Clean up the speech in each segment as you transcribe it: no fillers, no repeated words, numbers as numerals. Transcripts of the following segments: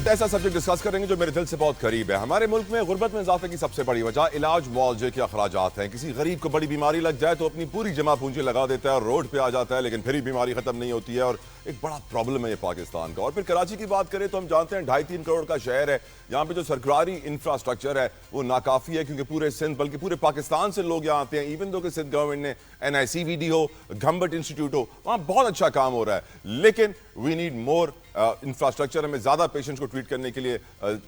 वक्त ऐसा subject discuss करेंगे जो मेरे दिल से बहुत करीब है। हमारे मुल्क में गुर्बत में इजाफे की सबसे बड़ी वजह इलाज मुआवजे के अखराजात हैं। किसी गरीब को बड़ी बीमारी लग जाए तो अपनी पूरी जमा पूंजी लगा देता है और रोड पे आ जाता है, लेकिन फिर भी बीमारी खत्म नहीं होती है और एक बड़ा प्रॉब्लम है ये पाकिस्तान का। और फिर कराची की बात करें तो हम जानते हैं 2.5-3 करोड़ का शहर है। यहाँ पे जो सरकारी इंफ्रास्ट्रक्चर है वो नाकाफी है, क्योंकि पूरे सिंध बल्कि पूरे पाकिस्तान से लोग यहाँ आते हैं। इवन दो कि सिंध गवर्नमेंट ने NICVD हो, घम्बट इंस्टीट्यूट हो, वहाँ बहुत अच्छा काम हो रहा है, लेकिन वी नीड मोर इंफ्रास्ट्रक्चर। हमें ज्यादा पेशेंट्स को ट्रीट करने के लिए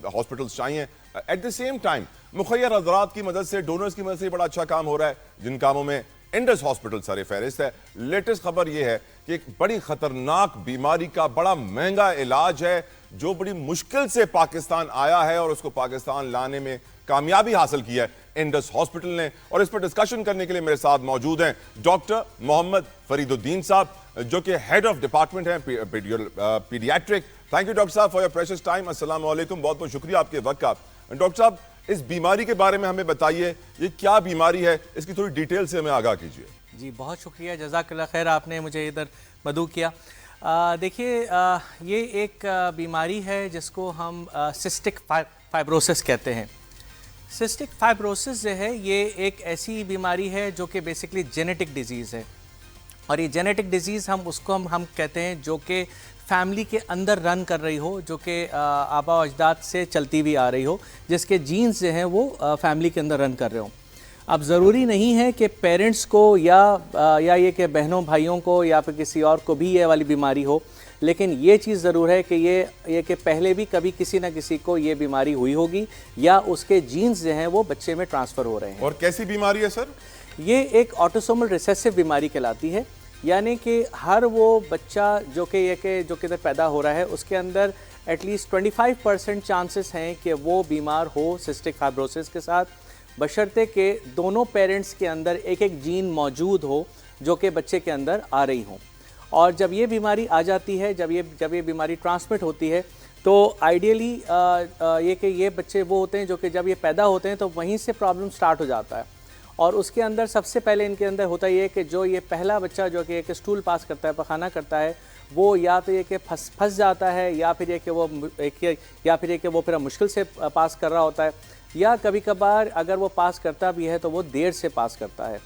हॉस्पिटल्स चाहिए। एट द सेम टाइम मुखैर हज़रात की मदद से, डोनर्स की मदद से बड़ा अच्छा काम हो रहा है, जिन कामों में इंडस हॉस्पिटल सर फहरिस्त है। लेटेस्ट खबर यह है कि एक बड़ी खतरनाक बीमारी का बड़ा महंगा इलाज है जो बड़ी मुश्किल से पाकिस्तान आया है और उसको पाकिस्तान लाने में कामयाबी हासिल की है इंडस हॉस्पिटल ने। और इस पर डिस्कशन करने के लिए मेरे साथ मौजूद हैं डॉक्टर मोहम्मद फरीदुद्दीन साहब, जो कि हेड ऑफ डिपार्टमेंट हैं पीडियाट्रिक। थैंक यू डॉक्टर साहब फॉर योर प्रेशियस टाइम। अस्सलाम वालेकुम, बहुत बहुत शुक्रिया आपके वक्त का। डॉक्टर साहब, इस बीमारी के बारे में हमें बताइए, ये क्या बीमारी है, इसकी थोड़ी डिटेल से हमें आगाह कीजिए। जी बहुत शुक्रिया, जज़ाकल्लाह खैर, आपने मुझे इधर मदऊ किया। देखिए, ये एक बीमारी है जिसको हम सिस्टिक फाइब्रोसिस कहते हैं। सिस्टिक फाइब्रोसिस जो है ये एक ऐसी बीमारी है जो कि बेसिकली जेनेटिक डिजीज़ है। और ये जेनेटिक डिजीज़ हम कहते हैं जो कि फैमिली के अंदर रन कर रही हो, जो कि आबा अजदाद से चलती भी आ रही हो, जिसके जीन्स जो हैं वो फैमिली के अंदर रन कर रहे हो। अब ज़रूरी नहीं है कि पेरेंट्स को या ये कि बहनों भाइयों को या फिर किसी और को भी ये वाली बीमारी हो, लेकिन ये चीज़ ज़रूर है कि ये कि पहले भी कभी किसी न किसी को ये बीमारी हुई होगी या उसके जीन्स जो हैं वो बच्चे में ट्रांसफ़र हो रहे हैं। और कैसी बीमारी है सर? ये एक ऑटोसोमल रिसेसिव बीमारी कहलाती है, यानी कि हर वो बच्चा जो कि इधर पैदा हो रहा है उसके अंदर एटलीस्ट 25% चांसेस हैं कि वो बीमार हो सिस्टिक फाइब्रोसिस के साथ, बशर्ते कि दोनों पेरेंट्स के अंदर एक एक जीन मौजूद हो जो कि बच्चे के अंदर आ रही हों। और जब ये बीमारी आ जाती है, जब ये बीमारी ट्रांसमिट होती है, तो आइडियली ये बच्चे वो होते हैं जो कि जब ये पैदा होते हैं तो वहीं से प्रॉब्लम स्टार्ट हो जाता है। और उसके अंदर सबसे पहले इनके अंदर होता ये है कि जो ये पहला बच्चा जो कि एक स्टूल पास करता है, पखाना करता है, वो या तो ये कि फंस जाता है या फिर ये कि वो फिर मुश्किल से पास कर रहा होता है, या कभी कभार अगर वो पास करता भी है तो वो देर से पास करता है।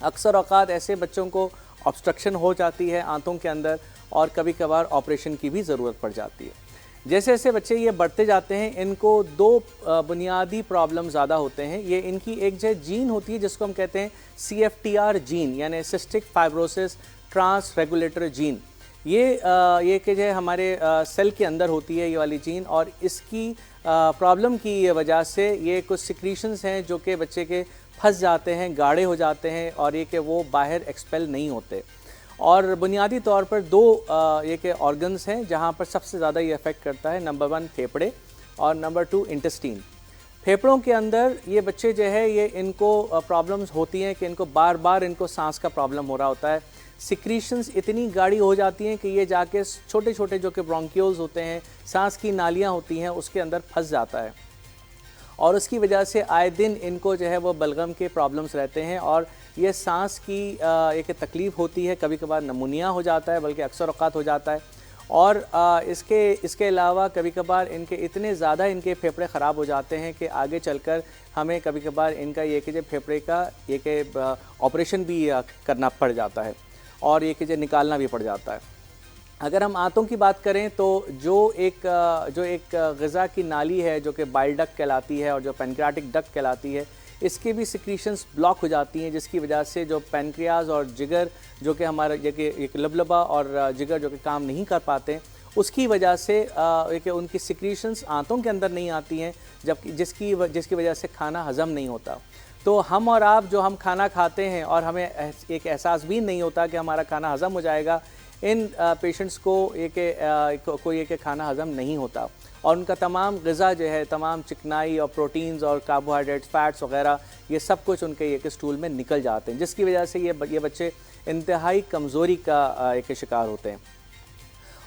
अक्सर औकात ऐसे बच्चों को ऑब्स्ट्रक्शन हो जाती है आंतों के अंदर और कभी कभार ऑपरेशन की भी ज़रूरत पड़ जाती है। जैसे जैसे बच्चे ये बढ़ते जाते हैं, इनको दो बुनियादी प्रॉब्लम ज़्यादा होते हैं। ये इनकी एक जो जीन होती है जिसको हम कहते हैं CFTR जीन, यानी cystic fibrosis trans regulator gene. ये कि जो हमारे सेल के अंदर होती है ये वाली जीन, और इसकी प्रॉब्लम की वजह से ये कुछ सिक्रीशंस हैं जो कि बच्चे के फंस जाते हैं, गाढ़े हो जाते हैं और ये कि वो बाहर एक्सपेल नहीं होते। और बुनियादी तौर पर दो ये के ऑर्गन्स हैं जहाँ पर सबसे ज़्यादा ये अफेक्ट करता है। नंबर 1 फेफड़े और नंबर 2 इंटेस्टीन। फेफड़ों के अंदर ये बच्चे जो है ये इनको प्रॉब्लम्स होती हैं कि इनको बार बार इनको सांस का प्रॉब्लम हो रहा होता है। सिक्रीशंस इतनी गाढ़ी हो जाती हैं कि ये जाके छोटे छोटे जो कि ब्रोंकियोल्स होते हैं, सांस की नालियाँ होती हैं, उसके अंदर फंस जाता है और उसकी वजह से आए दिन इनको जो है वो बलगम के प्रॉब्लम्स रहते हैं और ये सांस की एक तकलीफ़ होती है। कभी कभार नमूनिया हो जाता है, बल्कि अक्सर औक़ात हो जाता है। और इसके अलावा कभी कभार इनके इतने ज़्यादा इनके फेफड़े ख़राब हो जाते हैं कि आगे चलकर हमें कभी कभार इनका ये कि जो फेफड़े का ये कि ऑपरेशन भी करना पड़ जाता है और ये कि जो निकालना भी पड़ जाता है। अगर हम आंतों की बात करें तो जो एक ग़िज़ा की नाली है जो कि बाइल डक्ट कहलाती है और जो पैनक्रियाटिक डक्ट कहलाती है, इसके भी सिक्रीशंस ब्लॉक हो जाती हैं, जिसकी वजह से जो पैनक्रियाज और जिगर जो कि हमारा एक लबलबा और जिगर जो कि काम नहीं कर पाते, उसकी वजह से कि उनकी सिक्रीशंस आंतों के अंदर नहीं आती हैं, जबकि जिसकी वजह से खाना हज़म नहीं होता। तो हम और आप जो हम खाना खाते हैं और हमें एक एहसास भी नहीं होता कि हमारा खाना हज़म हो जाएगा, इन पेशेंट्स को कोई एक खाना हज़म नहीं होता और उनका तमाम ग़िज़ा जो है, तमाम चिकनाई और प्रोटीन्स और कार्बोहाइड्रेट्स, फैट्स वगैरह, ये सब कुछ उनके एक स्टूल में निकल जाते हैं, जिसकी वजह से ये बच्चे इंतहाई कमज़ोरी का एक शिकार होते हैं।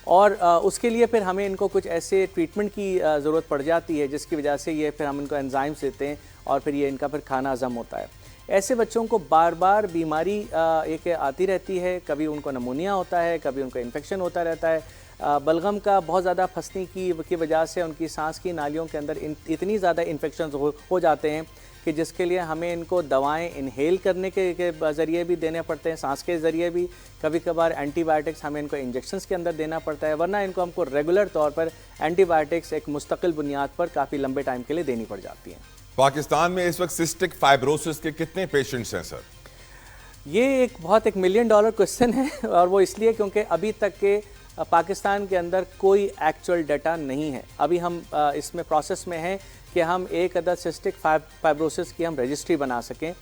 और उसके लिए फिर हमें इनको कुछ ऐसे ट्रीटमेंट की ज़रूरत पड़ जाती है जिसकी वजह से ये फिर हम इनको एंजाइम्स देते हैं और फिर ये इनका फिर खाना हज़म होता है। ऐसे बच्चों को बार बार बीमारी एक आती रहती है, कभी उनको नमूनिया होता है, कभी उनको इन्फेक्शन होता रहता है, बलगम का बहुत ज़्यादा फंसने की वजह से उनकी सांस की नालियों के अंदर इतनी ज़्यादा इन्फेक्शन हो जाते हैं कि जिसके लिए हमें इनको दवाएं इनहेल करने के ज़रिए भी देने पड़ते हैं, सांस के ज़रिए भी, कभी कभार एंटीबायोटिक्स हमें इनको इंजेक्शंस के अंदर देना पड़ता है, वरना इनको हमको रेगुलर तौर पर एंटीबायोटिक्स एक मुस्तकिल बुनियाद पर काफ़ी लंबे टाइम के लिए देनी पड़ जाती हैं। पाकिस्तान में इस वक्त सिस्टिक फाइब्रोसिस के कितने पेशेंट्स हैं सर? ये एक मिलियन डॉलर क्वेश्चन है, और वो इसलिए क्योंकि अभी तक के पाकिस्तान के अंदर कोई एक्चुअल डाटा नहीं है। अभी हम इसमें प्रोसेस में हैं कि हम एक अदद सिस्टिक फाइब्रोसिस की हम रजिस्ट्री बना सकें,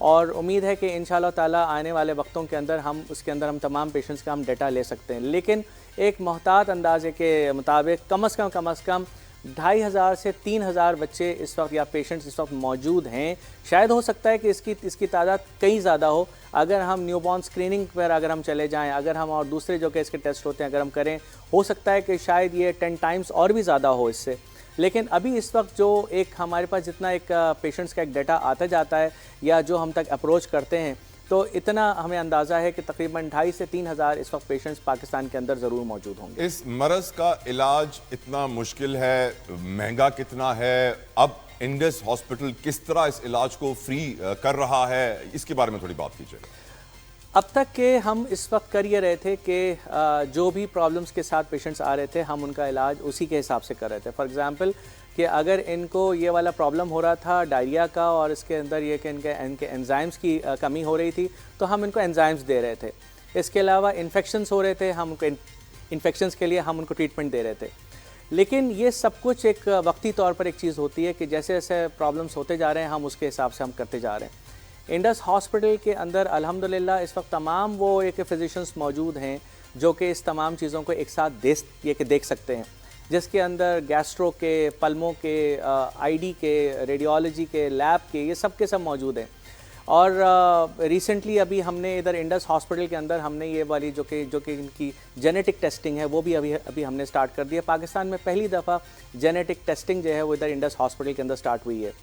और उम्मीद है कि इंशाल्लाह ताला आने वाले वक्तों के अंदर हम तमाम पेशेंट्स का हम डाटा ले सकते हैं। लेकिन एक मोहतात अंदाजे के मुताबिक कम अज़ कम 2500 से 3000 बच्चे इस वक्त या पेशेंट्स इस वक्त मौजूद हैं। शायद हो सकता है कि इसकी तादाद कहीं ज़्यादा हो। अगर हम न्यूबॉर्न स्क्रीनिंग पर अगर हम चले जाएं, अगर हम और दूसरे जो कि इसके टेस्ट होते हैं अगर हम करें, हो सकता है कि शायद ये 10 टाइम्स और भी ज़्यादा हो इससे। लेकिन अभी इस वक्त जो एक हमारे पास जितना एक पेशेंट्स का एक डाटा आता जाता है या जो हम तक अप्रोच करते हैं, तो इतना हमें अंदाज़ा है कि तकरीबन 2500 से 3000 इस वक्त पेशेंट्स पाकिस्तान के अंदर ज़रूर मौजूद होंगे। इस मरज़ का इलाज इतना मुश्किल है, महंगा कितना है? अब इंडस हॉस्पिटल किस तरह इस इलाज को फ्री कर रहा है, इसके बारे में थोड़ी बात कीजिए। अब तक के हम इस वक्त कर ये रहे थे कि जो भी प्रॉब्लम्स के साथ पेशेंट्स आ रहे थे हम उनका इलाज उसी के हिसाब से कर रहे थे। फॉर एग्ज़ाम्पल कि अगर इनको ये वाला प्रॉब्लम हो रहा था डायरिया का, और इसके अंदर ये कि इनके एंजाइम्स की कमी हो रही थी, तो हम इनको एंजाइम्स दे रहे थे। इसके अलावा इन्फेक्शंस हो रहे थे, हम उनको इन्फेक्शंस के लिए हम उनको ट्रीटमेंट दे रहे थे। लेकिन ये सब कुछ एक वक्ती तौर पर एक चीज़ होती है कि जैसे जैसे प्रॉब्लम्स होते जा रहे हैं हम उसके हिसाब से हम करते जा रहे हैं। इंडस हॉस्पिटल के अंदर अल्हम्दुलिल्लाह इस वक्त तमाम वो एक फिजिशियंस मौजूद हैं जो कि इस तमाम चीज़ों को एक साथ देख सकते हैं, जिसके अंदर गैस्ट्रो के, पल्मों के, आईडी के, रेडियोलॉजी के, लैब के, ये सब के सब मौजूद हैं। और रिसेंटली अभी हमने इधर इंडस हॉस्पिटल के अंदर हमने ये वाली जो कि इनकी जेनेटिक टेस्टिंग है वो भी अभी हमने स्टार्ट कर दिया। पाकिस्तान में पहली दफ़ा जेनेटिक टेस्टिंग जो है वो इधर इंडस हॉस्पिटल के अंदर स्टार्ट हुई है।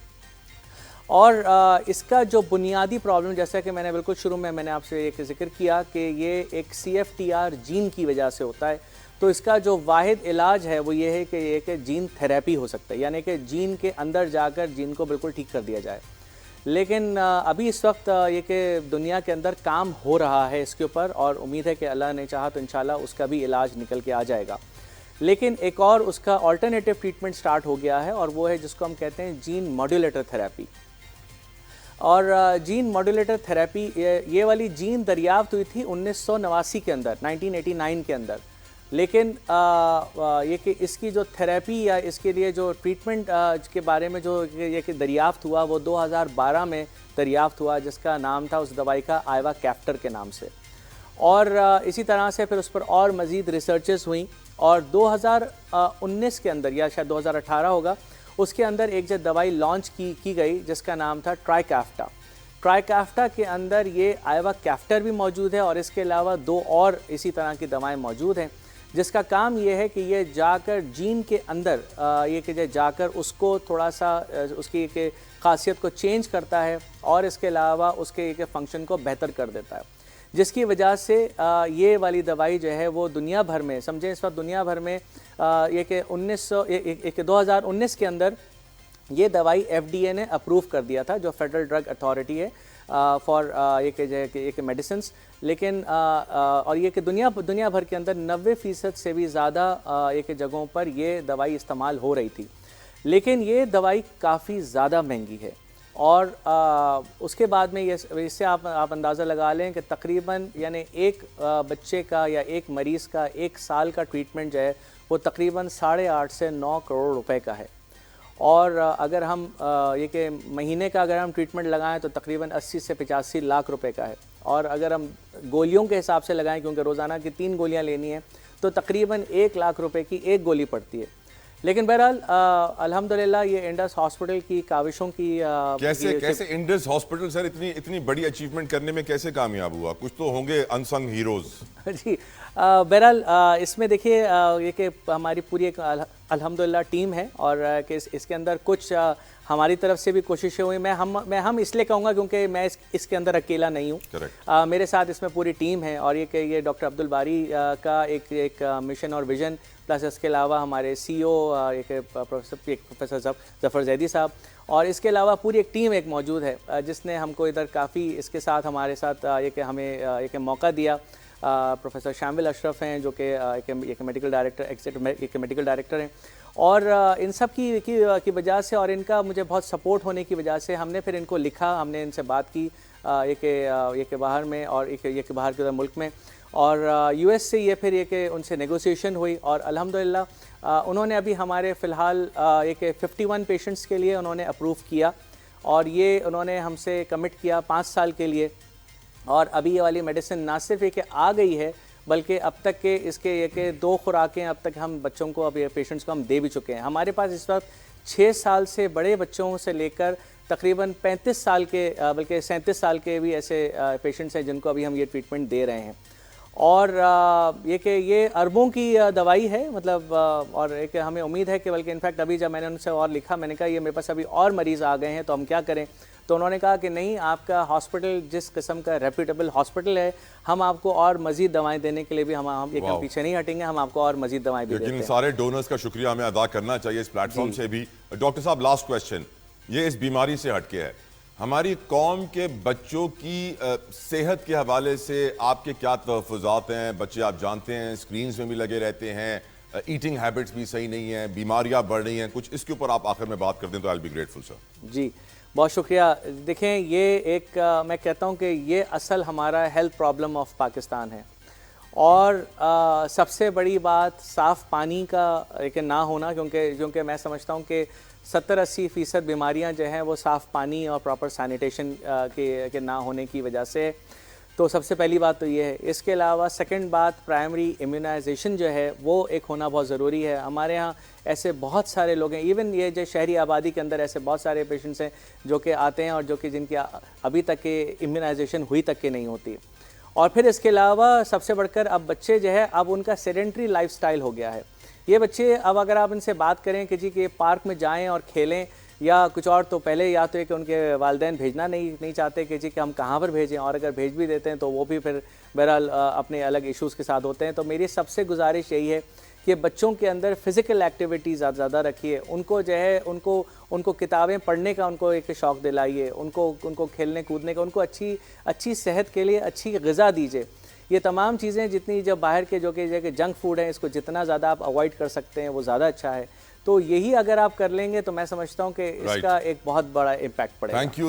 और इसका जो बुनियादी प्रॉब्लम, जैसा कि मैंने बिल्कुल शुरू में मैंने आपसे एक जिक्र किया कि ये एक CFTR जीन की वजह से होता है, तो इसका जो वाहिद इलाज है वो ये है कि जीन थेरेपी हो सकता है, यानी कि जीन के अंदर जाकर जीन को बिल्कुल ठीक कर दिया जाए। लेकिन अभी इस वक्त ये कि दुनिया के अंदर काम हो रहा है इसके ऊपर, और उम्मीद है कि अल्लाह ने चाहा तो इंशाल्लाह उसका भी इलाज निकल के आ जाएगा। लेकिन एक और उसका अल्टरनेटिव ट्रीटमेंट स्टार्ट हो गया है, और वो है जिसको हम कहते हैं जीन मॉड्यूलेटर थेरेपी। और जीन मॉड्यूलेटर थेरेपी ये वाली जीन दरियाफ्त हुई थी 1989 के अंदर, 1989 के अंदर। लेकिन ये कि इसकी जो थेरेपी या इसके लिए जो ट्रीटमेंट के बारे में जो ये कि दरियाफ्त हुआ वो 2012 में दरियाफ्त हुआ, जिसका नाम था उस दवाई का आइवा कैप्टर के नाम से। और इसी तरह से फिर उस पर और मज़ीद रिसर्चेस हुई, और 2019 के अंदर या शायद 2018 होगा, उसके अंदर एक जो दवाई लॉन्च की गई जिसका नाम था ट्राइकैफ्टा। ट्राइकैफ्टा के अंदर ये आइवा कैप्टर भी मौजूद है, और इसके अलावा 2 और इसी तरह की दवाएं मौजूद हैं, जिसका काम ये है कि ये जाकर जीन के अंदर ये कि जाकर उसको थोड़ा सा उसकी एक खासियत को चेंज करता है, और इसके अलावा उसके एक फ़ंक्शन को बेहतर कर देता है, जिसकी वजह से ये वाली दवाई जो है वो दुनिया भर में, समझें इस वक्त दुनिया भर में ये कि 2019 के अंदर ये दवाई FDA ने अप्रूव कर दिया था, जो फेडरल ड्रग अथॉरिटी है फॉर ये कि मेडिसिन। लेकिन और ये कि दुनिया भर के अंदर 90% से भी ज़्यादा ये कि जगहों पर ये दवाई इस्तेमाल हो रही थी। लेकिन ये दवाई काफ़ी ज़्यादा महंगी है, और उसके बाद में इससे आप अंदाज़ा लगा लें कि तकरीबन यानी एक बच्चे का या एक मरीज़ का 1 साल का ट्रीटमेंट जो है वो तकरीबन 8.5 से 9 करोड़ रुपए का है। और अगर हम ये कि महीने का अगर हम ट्रीटमेंट लगाएं तो तकरीबन 80 से 85 लाख रुपए का है। और अगर हम गोलियों के हिसाब से लगाएं, क्योंकि रोज़ाना की 3 गोलियां लेनी है, तो तकरीबन 1 लाख रुपए की एक गोली पड़ती है। लेकिन बहरहाल अल्हम्दुलिल्लाह ये इंडस हॉस्पिटल की काविशों की कैसे इंडस हॉस्पिटल सर इतनी बड़ी अचीवमेंट करने में कैसे कामयाब हुआ? कुछ तो होंगे अनसंग हीरोज। जी बहरहाल इसमें देखिए ये कि हमारी पूरी एक अल्हम्दुलिल्लाह टीम है और कि इसके अंदर कुछ हमारी तरफ से भी कोशिशें हुई। मैं हम इसलिए कहूँगा क्योंकि मैं इसके अंदर अकेला नहीं हूँ। मेरे साथ इसमें पूरी टीम है और ये डॉक्टर अब्दुल बारी का एक मिशन और विजन, प्लस इसके अलावा हमारे CEO प्रोफेसर ज़फ़र ज़ैदी साहब, और इसके अलावा पूरी एक टीम एक मौजूद है जिसने हमको इधर काफ़ी इसके साथ हमारे साथ हमें एक मौका दिया। प्रोफेसर शामिल अशरफ हैं जो कि एक मेडिकल डायरेक्टर हैं, और इन सब की वजह से और इनका मुझे बहुत सपोर्ट होने की वजह से हमने फिर इनको लिखा, हमने इनसे बात की ये के बाहर में और ये के बाहर के उधर मुल्क में, और US से ये फिर ये कि उनसे नेगोशिएशन हुई और अल्हम्दुलिल्लाह उन्होंने अभी हमारे फ़िलहाल 51 पेशेंट्स के लिए उन्होंने अप्रूव किया और ये उन्होंने हमसे कमिट किया 5 साल के लिए। और अभी ये वाली मेडिसिन ना सिर्फ ये कि आ गई है बल्कि अब तक के इसके ये कि 2 खुराकें अब तक हम बच्चों को, अब ये पेशेंट्स को हम दे भी चुके हैं। हमारे पास इस वक्त 6 साल से बड़े बच्चों से लेकर तकरीबन 35 साल के बल्कि 37 साल के भी ऐसे पेशेंट्स हैं जिनको अभी हम ये ट्रीटमेंट दे रहे हैं। और ये अरबों की दवाई है, मतलब और एक हमें उम्मीद है कि बल्कि इनफैक्ट अभी जब मैंने उनसे और लिखा, मैंने कहा ये मेरे पास अभी और मरीज़ आ गए हैं तो हम क्या करें, तो उन्होंने कहा कि नहीं, आपका हॉस्पिटल जिस किस्म का रेप्यूटेबल हॉस्पिटल है, हम आपको और मजीद दवाएं देने के लिए भी हम पीछे नहीं हटेंगे, हम आपको और मजीद दवाएं भी देते हैं। सारे डोनर्स का शुक्रिया हमें अदा करना चाहिए इस प्लेटफॉर्म से भी। डॉक्टर साहब, लास्ट क्वेश्चन, ये इस बीमारी से हटके है, हमारी कौम के बच्चों की सेहत के हवाले से आपके क्या तहफ़्फ़ुज़ात हैं? बच्चे आप जानते हैं स्क्रीन्स में भी लगे रहते हैं, ईटिंग हैबिट्स भी सही नहीं है, बीमारियां बढ़ रही हैं, कुछ इसके ऊपर आप आखिर में बात कर दें तो I will be grateful sir. जी बहुत शुक्रिया। देखें, ये एक मैं कहता हूँ कि ये असल हमारा हेल्थ प्रॉब्लम ऑफ पाकिस्तान है, और सबसे बड़ी बात साफ़ पानी का एक ना होना, क्योंकि मैं समझता हूँ कि 70-80% बीमारियां जो हैं वो साफ़ पानी और प्रॉपर सैनिटेशन के ना होने की वजह से। तो सबसे पहली बात तो ये है। इसके अलावा सेकंड बात, प्राइमरी इम्यूनाइजेशन जो है वो एक होना बहुत ज़रूरी है। हमारे यहाँ ऐसे बहुत सारे लोग हैं, इवन ये जो शहरी आबादी के अंदर ऐसे बहुत सारे पेशेंट्स हैं जो कि आते हैं और जो कि जिनकी अभी तक के इम्यूनाइजेशन हुई तक के नहीं होती। और फिर इसके अलावा सबसे बढ़कर अब बच्चे जो है, अब उनका सेडेंट्री लाइफस्टाइल हो गया है। ये बच्चे अब अगर आप इनसे बात करें कि जी कि पार्क में जाएं और खेलें या कुछ और, तो पहले या तो ये कि उनके वालिदैन भेजना नहीं चाहते कि जी कि हम कहाँ पर भेजें, और अगर भेज भी देते हैं तो वो भी फिर बहरहाल अपने अलग इश्यूज़ के साथ होते हैं। तो मेरी सबसे गुजारिश यही है कि बच्चों के अंदर फ़िज़िकल एक्टिविटी ज़्यादा रखिए, उनको जो है उनको किताबें पढ़ने का उनको एक शौक़ दिलाइए, उनको खेलने कूदने का, उनको अच्छी सेहत के लिए अच्छी ग़िज़ा दीजिए। ये तमाम चीज़ें जितनी जब बाहर के जो कि जंक फूड है, इसको जितना ज़्यादा आप अवॉइड कर सकते हैं वो ज़्यादा अच्छा है। तो यही अगर आप कर लेंगे तो मैं समझता हूँ कि इसका एक बहुत बड़ा इम्पैक्ट पड़ेगा।